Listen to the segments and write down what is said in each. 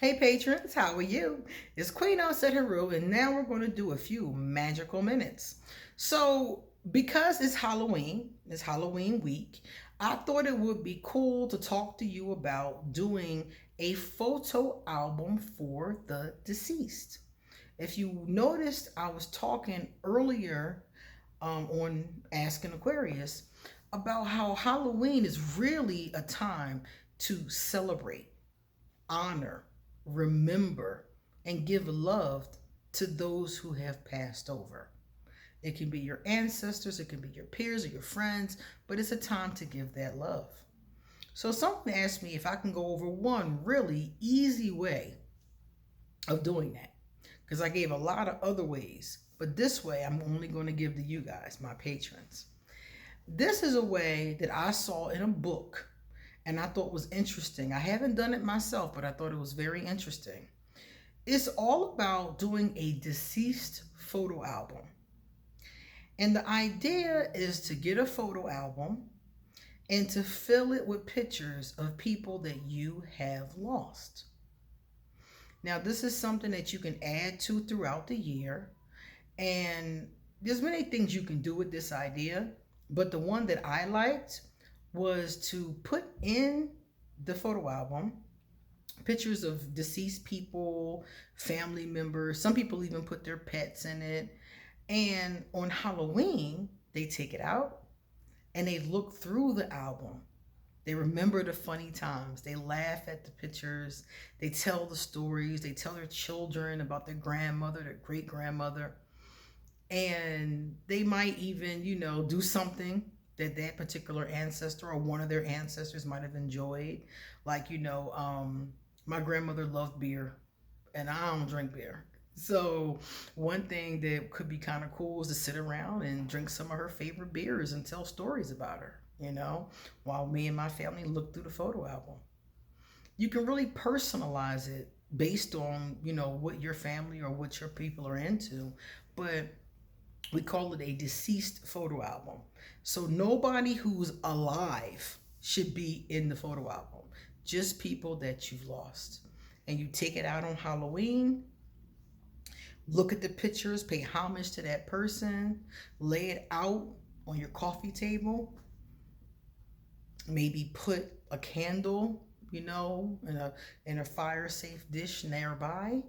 Hey patrons, how are you? It's Queen Auset-Heru, and now we're going to do a few magical minutes. So, because it's Halloween week, I thought it would be cool to talk to you about doing a photo album for the deceased. If you noticed, I was talking earlier on Asking Aquarius about how Halloween is really a time to celebrate, honor, remember, and give love to those who have passed over. It can be your ancestors, it can be your peers or your friends, but it's a time to give that love. So, someone asked me if I can go over one really easy way of doing that, because I gave a lot of other ways, but this way I'm only going to give to you guys, my patrons. This is a way that I saw in a book and I thought was interesting. I haven't done it myself, but I thought it was very interesting. It's all about doing a deceased photo album. And the idea is to get a photo album and to fill it with pictures of people that you have lost. Now, this is something that you can add to throughout the year. And there's many things you can do with this idea, but the one that I liked was to put in the photo album pictures of deceased people, family members. Some people even put their pets in it. And on Halloween, they take it out and they look through the album. They remember the funny times. They laugh at the pictures. They tell the stories. They tell their children about their grandmother, their great grandmother. And they might even, do something that that particular ancestor or one of their ancestors might have enjoyed. Like, my grandmother loved beer, and I don't drink beer. So, one thing that could be kind of cool is to sit around and drink some of her favorite beers and tell stories about her, while me and my family look through the photo album. You can really personalize it based on, what your family or what your people are into. But we call it a deceased photo album. So nobody who's alive should be in the photo album, just people that you've lost. And you take it out on Halloween, look at the pictures, pay homage to that person, lay it out on your coffee table, maybe put a candle, in a fire safe dish nearby.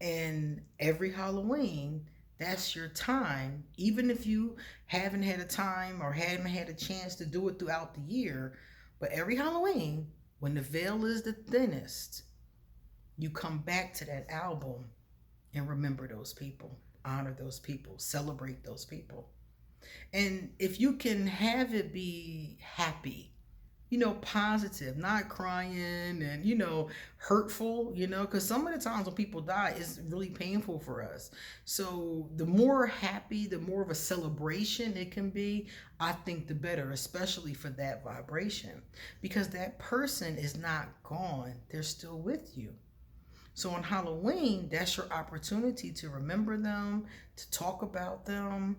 And every Halloween, that's your time. Even if you haven't had a time or haven't had a chance to do it throughout the year, but every Halloween, when the veil is the thinnest, you come back to that album and remember those people, honor those people, celebrate those people. And if you can have it be happy, positive, not crying and, hurtful, because some of the times when people die, it's really painful for us. So the more happy, the more of a celebration it can be, I think the better, especially for that vibration, because that person is not gone. They're still with you. So on Halloween, that's your opportunity to remember them, to talk about them,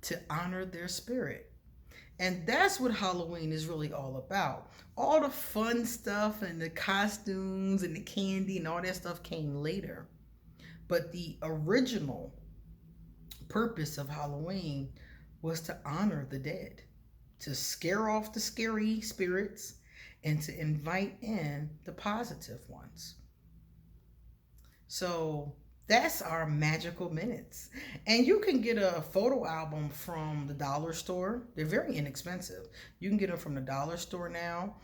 to honor their spirit. And that's what Halloween is really all about. All the fun stuff and the costumes and the candy and all that stuff came later. But the original purpose of Halloween was to honor the dead, to scare off the scary spirits, and to invite in the positive ones. So that's our magical minutes. And you can get a photo album from the dollar store. They're very inexpensive. You can get them from the dollar store now.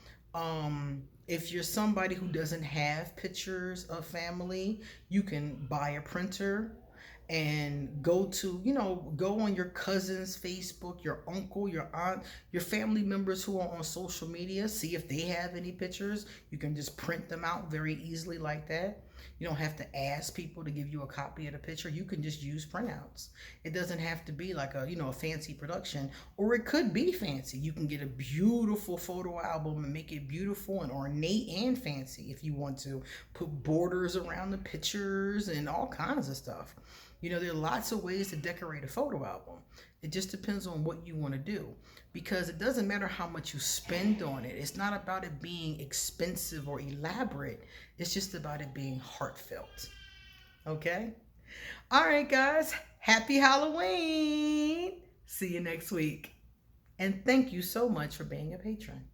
If you're somebody who doesn't have pictures of family, you can buy a printer and go on your cousin's Facebook, your uncle, your aunt, your family members who are on social media, see if they have any pictures. You can just print them out very easily like that. You don't have to ask people to give you a copy of the picture. You can just use printouts. It doesn't have to be like a fancy production, or it could be fancy. You can get a beautiful photo album and make it beautiful and ornate and fancy if you want to. Put borders around the pictures and all kinds of stuff. There are lots of ways to decorate a photo album. It just depends on what you want to do, because it doesn't matter how much you spend on it. It's not about it being expensive or elaborate. It's just about it being heartfelt. Okay? All right, guys. Happy Halloween. See you next week. And thank you so much for being a patron.